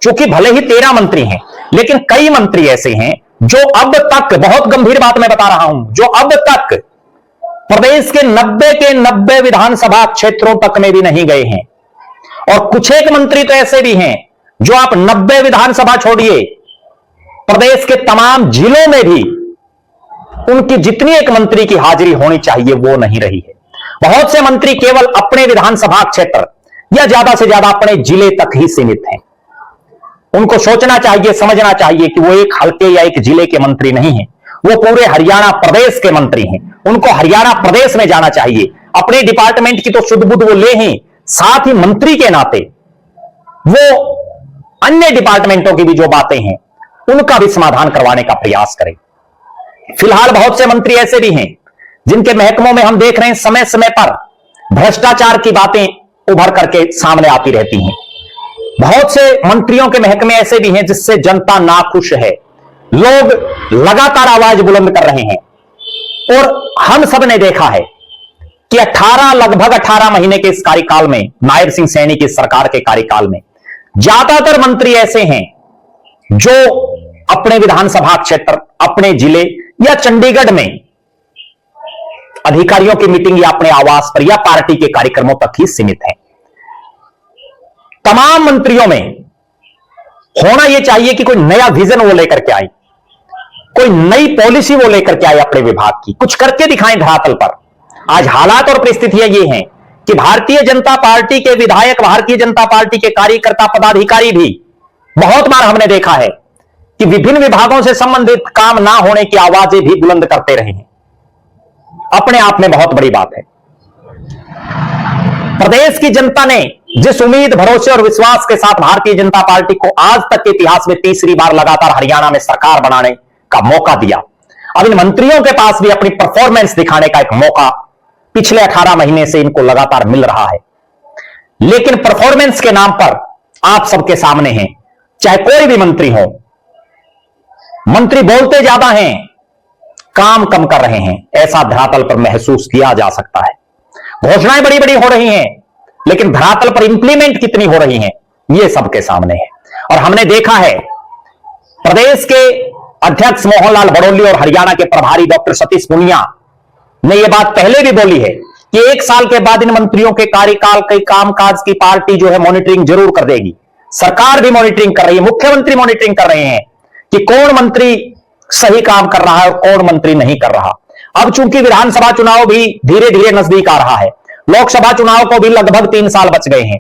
चूंकि भले ही 13 मंत्री हैं, लेकिन कई मंत्री ऐसे हैं जो अब तक, बहुत गंभीर बात मैं बता रहा हूं, जो अब तक प्रदेश के 90 विधानसभा क्षेत्रों तक में भी नहीं गए हैं। और कुछ एक मंत्री तो ऐसे भी हैं जो आप 90 विधानसभा छोड़िए, प्रदेश के तमाम जिलों में भी उनकी जितनी एक मंत्री की हाजिरी होनी चाहिए वो नहीं रही है। बहुत से मंत्री केवल अपने विधानसभा क्षेत्र या ज्यादा से ज्यादा अपने जिले तक ही सीमित हैं। उनको सोचना चाहिए, समझना चाहिए कि वो एक हल्के या एक जिले के मंत्री नहीं हैं, वो पूरे हरियाणा प्रदेश के मंत्री हैं। उनको हरियाणा प्रदेश में जाना चाहिए। अपने डिपार्टमेंट की तो शुद्ध बुद्ध वो ले ही, साथ ही मंत्री के नाते वो अन्य डिपार्टमेंटों की भी जो बातें हैं उनका भी समाधान करवाने का प्रयास करें। फिलहाल बहुत से मंत्री ऐसे भी हैं जिनके महकमों में हम देख रहे हैं समय समय पर भ्रष्टाचार की बातें उभर करके सामने आती रहती हैं। बहुत से मंत्रियों के महकमे ऐसे भी हैं जिससे जनता नाखुश है, लोग लगातार आवाज बुलंद कर रहे हैं। और हम सब ने देखा है कि लगभग 18 महीने के इस कार्यकाल में, नायब सिंह सैनी की सरकार के कार्यकाल में, ज्यादातर मंत्री ऐसे हैं जो अपने विधानसभा क्षेत्र, अपने जिले या चंडीगढ़ में अधिकारियों की मीटिंग या अपने आवास पर या पार्टी के कार्यक्रमों तक ही सीमित हैं। तमाम मंत्रियों में होना यह चाहिए कि कोई नया विजन वो लेकर के आए, कोई नई पॉलिसी वो लेकर के आए अपने विभाग की, कुछ करके दिखाएं धरातल पर। आज हालात और परिस्थितियां ये हैं कि भारतीय जनता पार्टी के विधायक, भारतीय जनता पार्टी के कार्यकर्ता, पदाधिकारी भी बहुत बार हमने देखा है कि विभिन्न विभागों से संबंधित काम ना होने की आवाजें भी बुलंद करते रहे हैं। अपने आप में बहुत बड़ी बात है। प्रदेश की जनता ने जिस उम्मीद, भरोसे और विश्वास के साथ भारतीय जनता पार्टी को आज तक के इतिहास में तीसरी बार लगातार हरियाणा में सरकार बनाने का मौका दिया, अब इन मंत्रियों के पास भी अपनी परफॉर्मेंस दिखाने का एक मौका पिछले 18 महीने से इनको लगातार मिल रहा है। लेकिन परफॉर्मेंस के नाम पर आप सबके सामने हैं, चाहे कोई भी मंत्री हो, मंत्री बोलते ज्यादा हैं, काम कम कर रहे हैं, ऐसा धरातल पर महसूस किया जा सकता है। घोषणाएं बड़ी बड़ी हो रही हैं, लेकिन धरातल पर इंप्लीमेंट कितनी हो रही हैं ये सबके सामने है। और हमने देखा है प्रदेश के अध्यक्ष मोहनलाल बड़ौली और हरियाणा के प्रभारी डॉक्टर सतीश पूनिया ने यह बात पहले भी बोली है कि 1 साल के बाद इन मंत्रियों के कार्यकाल के कामकाज की पार्टी जो है मॉनिटरिंग जरूर कर देगी। सरकार भी मॉनिटरिंग कर रही है, मुख्यमंत्री मॉनिटरिंग कर रहे हैं कि कौन मंत्री सही काम कर रहा है और कौन मंत्री नहीं कर रहा। अब चूंकि विधानसभा चुनाव भी धीरे धीरे नजदीक आ रहा है, लोकसभा चुनाव को भी लगभग 3 साल बच गए हैं।